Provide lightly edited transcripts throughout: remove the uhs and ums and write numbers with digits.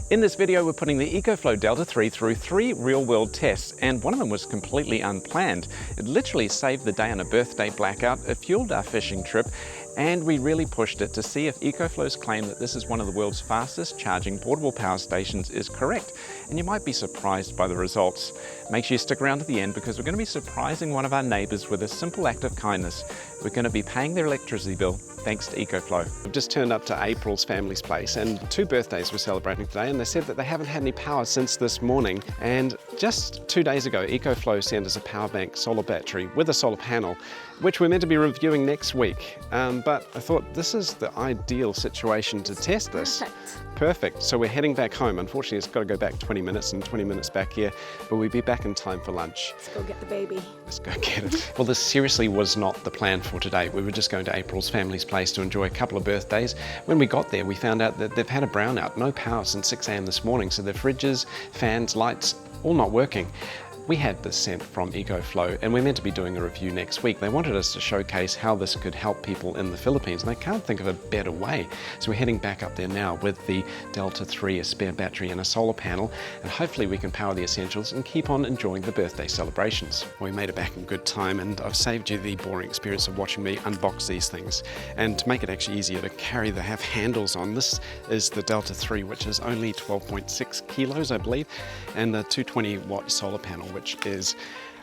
In this video, we're putting the EcoFlow Delta 3 through 3 real-world tests, and one of them was completely unplanned. It literally saved the day on a birthday blackout, it fueled our fishing trip, and we really pushed it to see if EcoFlow's claim that this is one of the world's fastest charging portable power stations is correct. And you might be surprised by the results. Make sure you stick around to the end because we're going to be surprising one of our neighbours with a simple act of kindness. We're going to be paying their electricity bill thanks to EcoFlow. We've just turned up to April's family's place and 2 birthdays we're celebrating today, and they said that they haven't had any power since this morning. And just 2 days ago, EcoFlow sent us a power bank solar battery with a solar panel, which we're meant to be reviewing next week. But I thought this is the ideal situation to test this. Perfect. So we're heading back home. Unfortunately, it's got to go back 20 minutes and 20 minutes back here, but we'll be back in time for lunch. Let's go get the baby. Let's go get it. Well, this seriously was not the plan for today. We were just going to April's family's place to enjoy a couple of birthdays. When we got there, we found out that they've had a brownout, no power since 6 a.m. this morning, so their fridges, fans, lights, all not working. We had this sent from EcoFlow and we're meant to be doing a review next week. They wanted us to showcase how this could help people in the Philippines, and they can't think of a better way. So we're heading back up there now with the Delta 3, a spare battery and a solar panel, and hopefully we can power the essentials and keep on enjoying the birthday celebrations. We made it back in good time, and I've saved you the boring experience of watching me unbox these things. And to make it actually easier to carry, they have handles on. This is the Delta 3, which is only 12.6 kilos, I believe, and the 220-watt solar panel, which is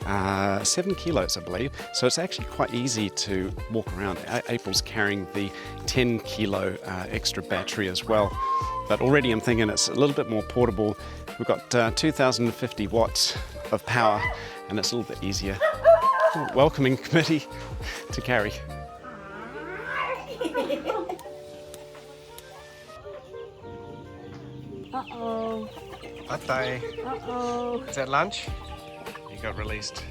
7 kilos, I believe. So it's actually quite easy to walk around. April's carrying the 10 kilo extra battery as well. But already I'm thinking it's a little bit more portable. We've got 2050 watts of power, and it's a little bit easier. Welcoming committee to carry. Uh-oh. Atay. Uh-oh. Is that lunch? He got released.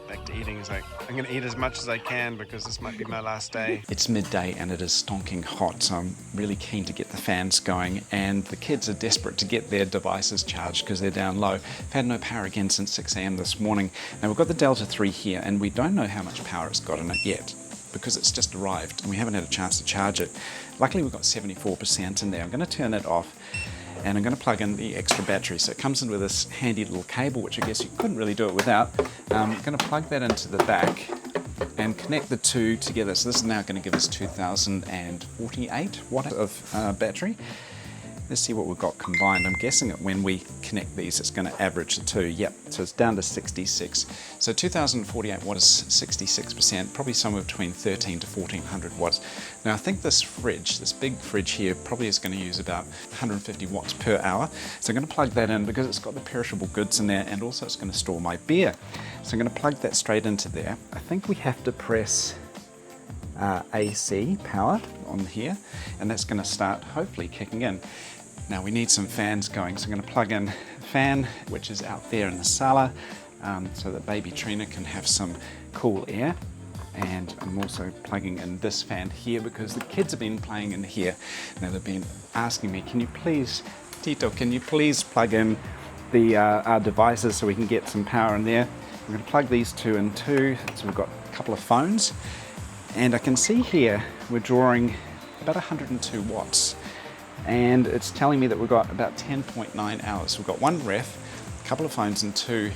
Back to eating. He's like, I'm going to eat as much as I can because this might be my last day. It's midday and it is stonking hot, so I'm really keen to get the fans going, and the kids are desperate to get their devices charged because they're down low. I've had no power again since 6 a.m. this morning. Now we've got the Delta 3 here and we don't know how much power it's got in it yet, because it's just arrived and we haven't had a chance to charge it. Luckily we've got 74% in there. I'm going to turn it off and I'm going to plug in the extra battery. So it comes in with this handy little cable, which I guess you couldn't really do it without. I'm going to plug that into the back and connect the two together. So this is now going to give us 2048 watt of battery. Let's see what we've got combined. I'm guessing that when we connect these, it's going to average the two. Yep, so it's down to 66. So 2048 watt is 66%, probably somewhere between 13 to 1400 watts. Now I think this fridge, this big fridge here, probably is going to use about 150 watts per hour. So I'm going to plug that in because it's got the perishable goods in there, and also it's going to store my beer. So I'm going to plug that straight into there. I think we have to press AC power on here, and that's going to start hopefully kicking in. Now we need some fans going, so I'm going to plug in a fan which is out there in the sala, so that baby Trina can have some cool air. And I'm also plugging in this fan here because the kids have been playing in here. Now they've been asking me, can you please, Tito, can you please plug in the our devices so we can get some power in there. I'm going to plug these two in too, so we've got a couple of phones. And I can see here we're drawing about 102 watts. And it's telling me that we've got about 10.9 hours. We've got one ref, a couple of phones and 2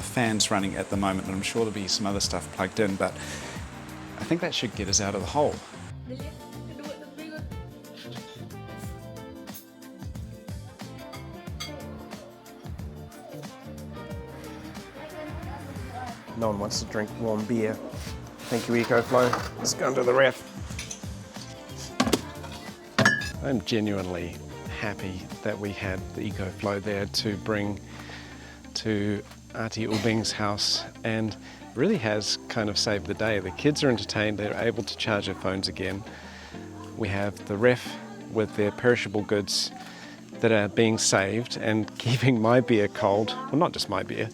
fans running at the moment, and I'm sure there'll be some other stuff plugged in, but I think that should get us out of the hole. No one wants to drink warm beer. Thank you, EcoFlow. Let's go into the ref. I'm genuinely happy that we had the EcoFlow there to bring to Auntie Ubing's house, and really has kind of saved the day. The kids are entertained, they're able to charge their phones again. We have the ref with their perishable goods that are being saved and keeping my beer cold. Well, not just my beer.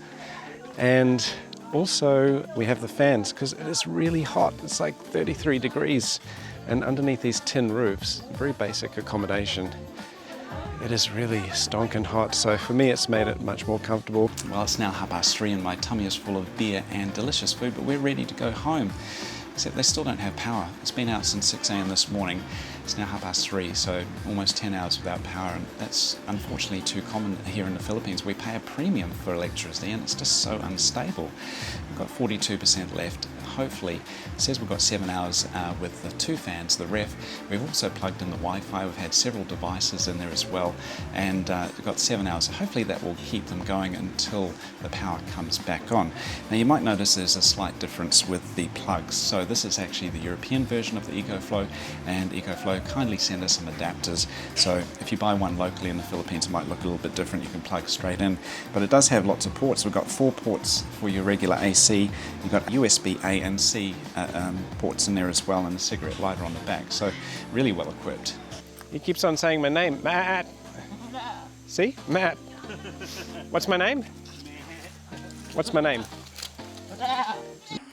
And also we have the fans because it is really hot. It's like 33 degrees. And underneath these tin roofs, very basic accommodation, it is really stonking hot. So for me, it's made it much more comfortable. Well, it's now 3:30 and my tummy is full of beer and delicious food, but we're ready to go home. Except they still don't have power. It's been out since 6 a.m. this morning. It's now 3:30, so almost 10 hours without power, and that's unfortunately too common here in the Philippines. We pay a premium for electricity and it's just so unstable. We've got 42% left. Hopefully, it says we've got 7 hours with the 2 fans, the ref. We've also plugged in the Wi-Fi. We've had several devices in there as well, and we've got 7 hours. So hopefully that will keep them going until the power comes back on. Now you might notice there's a slight difference with the plugs. So this is actually the European version of the EcoFlow, and EcoFlow kindly send us some adapters. So if you buy one locally in the Philippines, it might look a little bit different. You can plug straight in, but it does have lots of ports. We've got 4 ports for your regular AC. You've got USB-A and C ports in there as well, and a cigarette lighter on the back. So really well equipped. He keeps on saying my name, Matt. See, Matt. What's my name? What's my name?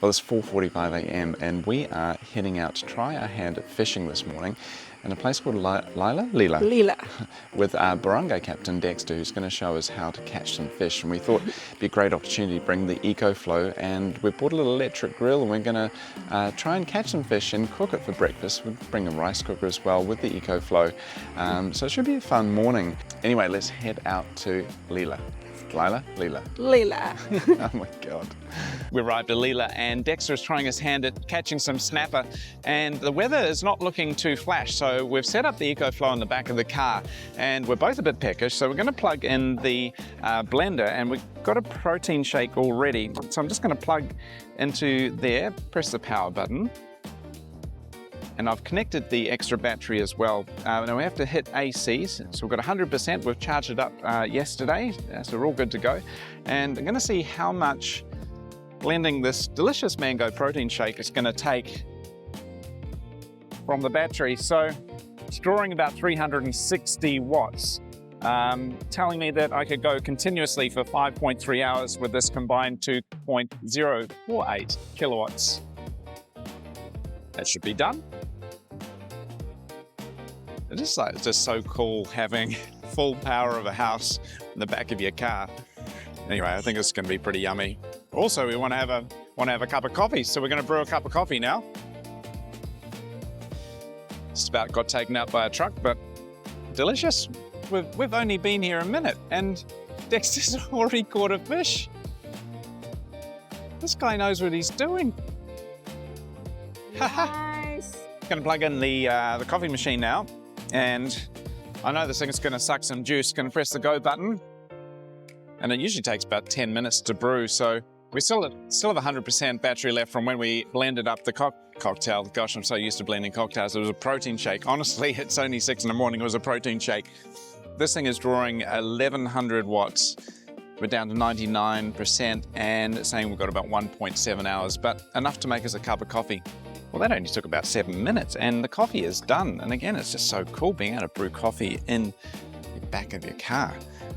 Well, it's 4:45 a.m. and we are heading out to try our hand at fishing this morning in a place called Leela, with our barangay captain Dexter, who's going to show us how to catch some fish. And we thought it'd be a great opportunity to bring the EcoFlow, and we bought a little electric grill, and we're going to try and catch some fish and cook it for breakfast. We'll bring a rice cooker as well with the EcoFlow, so it should be a fun morning. Anyway, let's head out to Leela. Leela. Oh my God. We arrived at Leela and Dexter is trying his hand at catching some snapper, and the weather is not looking too flash, so we've set up the EcoFlow in the back of the car, and we're both a bit peckish, so we're going to plug in the blender, and we've got a protein shake already. So I'm just going to plug into there, press the power button. And I've connected the extra battery as well. Now we have to hit AC, so we've got 100%. We've charged it up yesterday, so we're all good to go. And I'm going to see how much blending this delicious mango protein shake is going to take from the battery. So it's drawing about 360 watts, telling me that I could go continuously for 5.3 hours with this combined 2.048 kilowatts. That should be done. It's just so cool having full power of a house in the back of your car. Anyway, I think it's going to be pretty yummy. Also, we want to have a cup of coffee, so we're going to brew a cup of coffee now. Just about got taken out by a truck, but delicious. We've only been here a minute, and Dexter's already caught a fish. This guy knows what he's doing. Nice. Going to plug in the coffee machine now, and I know this thing's going to suck some juice. Going to press the go button, and it usually takes about 10 minutes to brew, so we still have 100% battery left from when we blended up the cocktail. Gosh, I'm so used to blending cocktails. It was a protein shake. Honestly, it's only 6 in the morning. It was a protein shake. This thing is drawing 1100 watts. We're down to 99% and it's saying we've got about 1.7 hours, but enough to make us a cup of coffee. Well, that only took about 7 minutes and the coffee is done. And again, it's just so cool being able to brew coffee in the back of your car.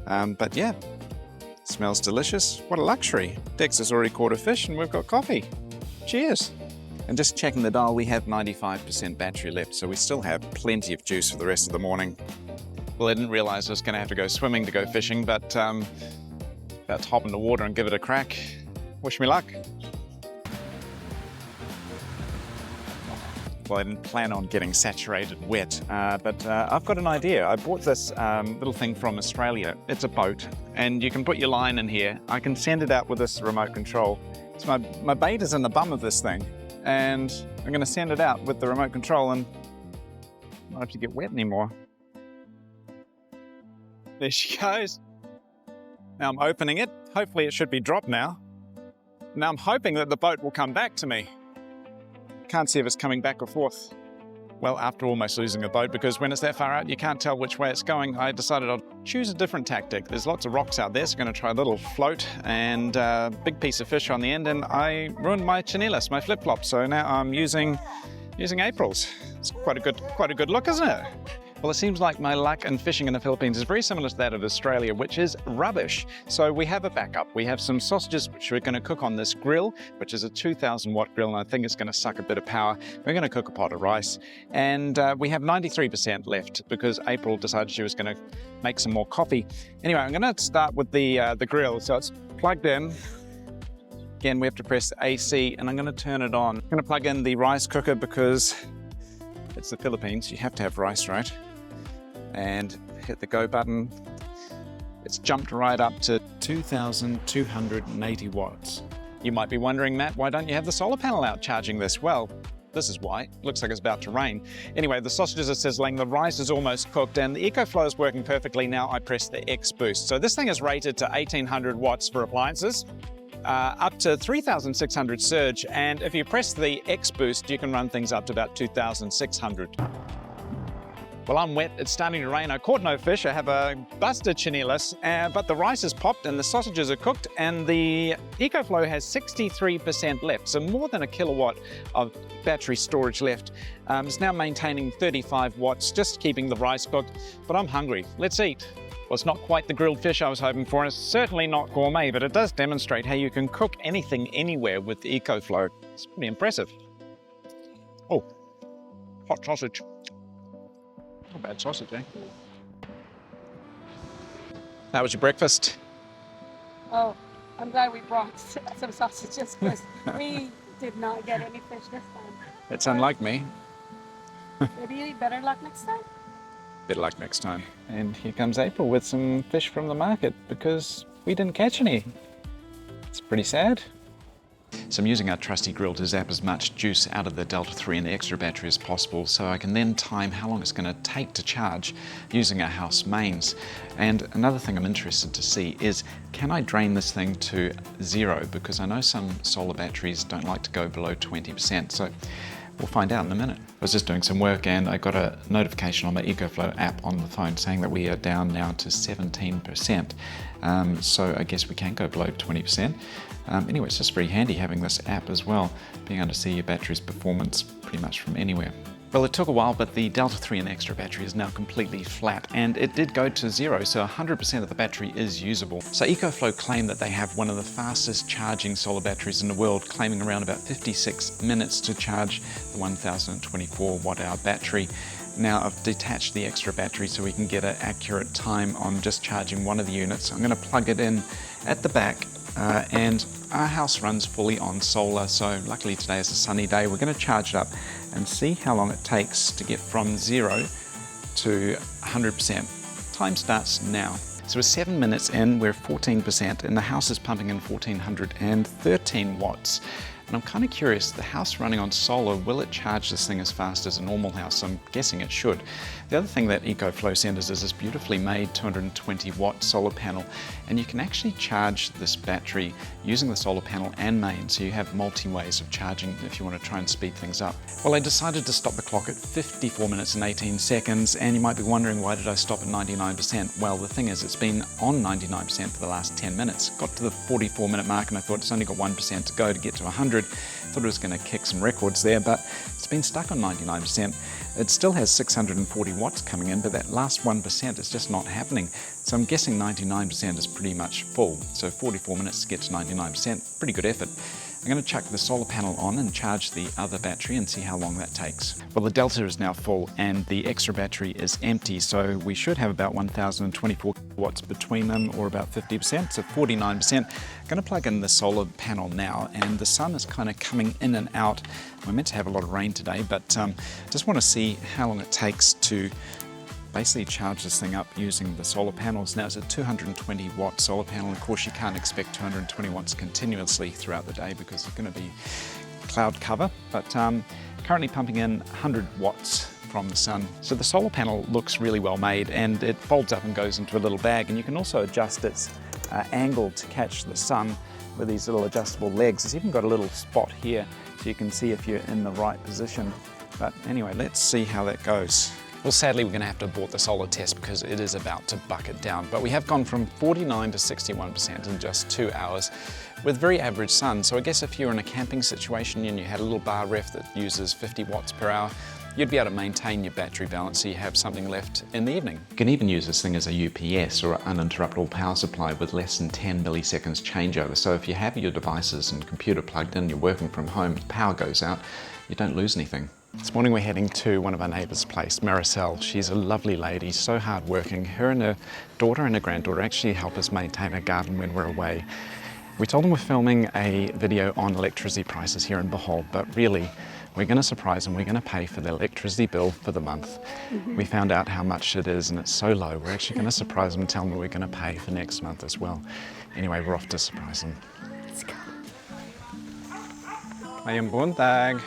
But yeah, smells delicious. What a luxury. Dex has already caught a fish and we've got coffee. Cheers. And just checking the dial, we have 95% battery left, so we still have plenty of juice for the rest of the morning. Well, I didn't realize I was going to have to go swimming to go fishing, but about to hop in the water and give it a crack. Wish me luck. Well, I didn't plan on getting saturated wet, but I've got an idea. I bought this little thing from Australia. It's a boat, and you can put your line in here. I can send it out with this remote control. So my bait is in the bum of this thing, and I'm going to send it out with the remote control, and I don't have to get wet anymore. There she goes. Now I'm opening it. Hopefully it should be dropped now. Now I'm hoping that the boat will come back to me. Can't see if it's coming back or forth. Well, after almost losing a boat, because when it's that far out, you can't tell which way it's going, I decided I'd choose a different tactic. There's lots of rocks out there, so I'm going to try a little float and a big piece of fish on the end, and I ruined my chinelas, my flip-flops, so now I'm using April's. It's quite a good look, isn't it? Well, it seems like my luck in fishing in the Philippines is very similar to that of Australia, which is rubbish. So we have a backup. We have some sausages, which we're going to cook on this grill, which is a 2,000 watt grill, and I think it's going to suck a bit of power. We're going to cook a pot of rice, and we have 93% left because April decided she was going to make some more coffee. Anyway, I'm going to start with the grill. So it's plugged in. Again, we have to press AC, and I'm going to turn it on. I'm going to plug in the rice cooker because It's the Philippines, you have to have rice, right? And hit the go button. It's jumped right up to 2,280 watts. You might be wondering, Matt, why don't you have the solar panel out charging this? Well, this is why. Looks like it's about to rain. Anyway, the sausages are sizzling, the rice is almost cooked, and the EcoFlow is working perfectly. Now I press the X boost. So this thing is rated to 1,800 watts for appliances, up to 3,600 surge, and if you press the X boost, you can run things up to about 2,600. Well, I'm wet, it's starting to rain. I caught no fish, I have a busted chinelas, but the rice is popped and the sausages are cooked, and the EcoFlow has 63% left, so more than a kilowatt of battery storage left. It's now maintaining 35 watts, just keeping the rice cooked, but I'm hungry. Let's eat. Well, it's not quite the grilled fish I was hoping for, and it's certainly not gourmet, but it does demonstrate how you can cook anything anywhere with the EcoFlow. It's pretty impressive. Oh, hot sausage. Not a bad sausage, eh? How was your breakfast? Oh, I'm glad we brought some sausages because we did not get any fish this time. It's unlike me. Maybe better luck next time? Better luck next time. And here comes April with some fish from the market because we didn't catch any. It's pretty sad. So I'm using our trusty grill to zap as much juice out of the Delta 3 and the extra battery as possible, so I can then time how long it's going to take to charge using our house mains. And another thing I'm interested to see is, can I drain this thing to 0? Because I know some solar batteries don't like to go below 20%, so we'll find out in a minute. I was just doing some work and I got a notification on my EcoFlow app on the phone saying that we are down now to 17%. So I guess we can go below 20%. Anyway, it's just very handy having this app as well, being able to see your battery's performance pretty much from anywhere. Well, it took a while, but the Delta 3 and extra battery is now completely flat, and it did go to 0, so 100% of the battery is usable. So EcoFlow claim that they have one of the fastest charging solar batteries in the world, claiming around about 56 minutes to charge the 1,024 watt-hour battery. Now I've detached the extra battery so we can get an accurate time on just charging one of the units. I'm going to plug it in at the back, and our house runs fully on solar, so luckily today is a sunny day. We're going to charge it up and see how long it takes to get from 0 to 100%. Time starts now. So we're 7 minutes in, we're 14%, and the house is pumping in 1,413 watts. And I'm kind of curious, the house running on solar, will it charge this thing as fast as a normal house? I'm guessing it should. The other thing that EcoFlow sent us is this beautifully made 220 watt solar panel, and you can actually charge this battery using the solar panel and main, so you have multi ways of charging if you want to try and speed things up. Well, I decided to stop the clock at 54 minutes and 18 seconds, and you might be wondering, why did I stop at 99%? Well, the thing is, it's been on 99% for the last 10 minutes. Got to the 44-minute mark and I thought it's only got 1% to go to get to 100. Thought it was going to kick some records there, but it's been stuck on 99%. It still has 640 watts coming in, but that last 1% is just not happening. So I'm guessing 99% is pretty much full. So 44 minutes to get to 99%, pretty good effort. I'm going to chuck the solar panel on and charge the other battery and see how long that takes. Well, the Delta is now full and the extra battery is empty, so we should have about 1,024 watts between them, or about 50%, so 49%. I'm going to plug in the solar panel now, and the sun is kind of coming in and out. We're meant to have a lot of rain today, but just want to see how long it takes to basically charge this thing up using the solar panels. Now it's a 220 watt solar panel. Of course, you can't expect 220 watts continuously throughout the day because it's going to be cloud cover, but currently pumping in 100 watts from the sun. So the solar panel looks really well made, and it folds up and goes into a little bag, and you can also adjust its angle to catch the sun with these little adjustable legs. It's even got a little spot here so you can see if you're in the right position. But anyway, let's see how that goes. Well, sadly, we're going to have to abort the solar test because it is about to bucket down. But we have gone from 49 to 61% in just 2 hours with very average sun. So I guess if you're in a camping situation and you had a little bar ref that uses 50 watts per hour, you'd be able to maintain your battery balance so you have something left in the evening. You can even use this thing as a UPS, or an uninterruptible power supply, with less than 10 milliseconds changeover. So if you have your devices and computer plugged in, you're working from home, if power goes out, you don't lose anything. This morning we're heading to one of our neighbours' place, Maricel. She's a lovely lady, so hard-working. Her and her daughter and her granddaughter actually help us maintain a garden when we're away. We told them we're filming a video on electricity prices here in Bohol, but really We're going to surprise them. We're going to pay for the electricity bill for the month. We found out how much it is and it's so low. We're actually going to surprise them and tell them we're going to pay for next month as well. Anyway, we're off to surprise them. Let's go. Ayun, buntag.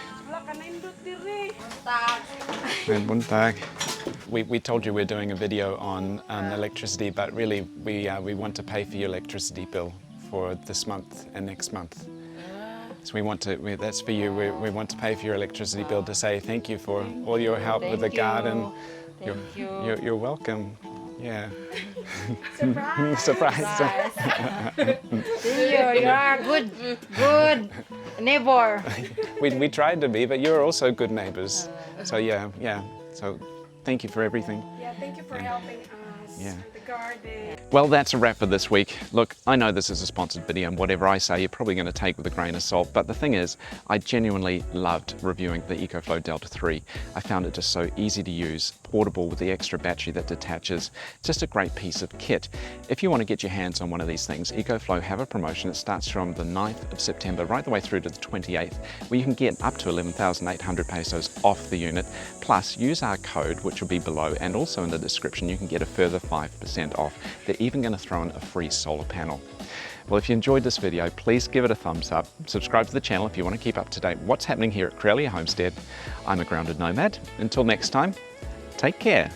Ayun, buntag. We told you we're doing a video on electricity, but really we want to pay for your electricity bill for this month and next month. So that's for you. We want to pay for your electricity bill to say thank you for all your help with the garden. Thank you. You're welcome. Yeah. Surprise! Surprise. You are good neighbor. We tried to be, but you're also good neighbours. So yeah. So thank you for everything. Yeah, thank you for helping us Yeah. with the garden. Well, that's a wrap for this week. Look, I know this is a sponsored video and whatever I say, you're probably going to take with a grain of salt. But the thing is, I genuinely loved reviewing the EcoFlow DELTA 3. I found it just so easy to use, portable with the extra battery that detaches. Just a great piece of kit. If you want to get your hands on one of these things, EcoFlow have a promotion. It starts from the 9th of September right the way through to the 28th, where you can get up to 11,800 pesos off the unit. Plus, use our code, which will be below, and also in the description, you can get a further 5% off. They're even going to throw in a free solar panel. Well, if you enjoyed this video, please give it a thumbs up. Subscribe to the channel if you want to keep up to date what's happening here at Corellia Homestead. I'm a grounded nomad. Until next time, take care.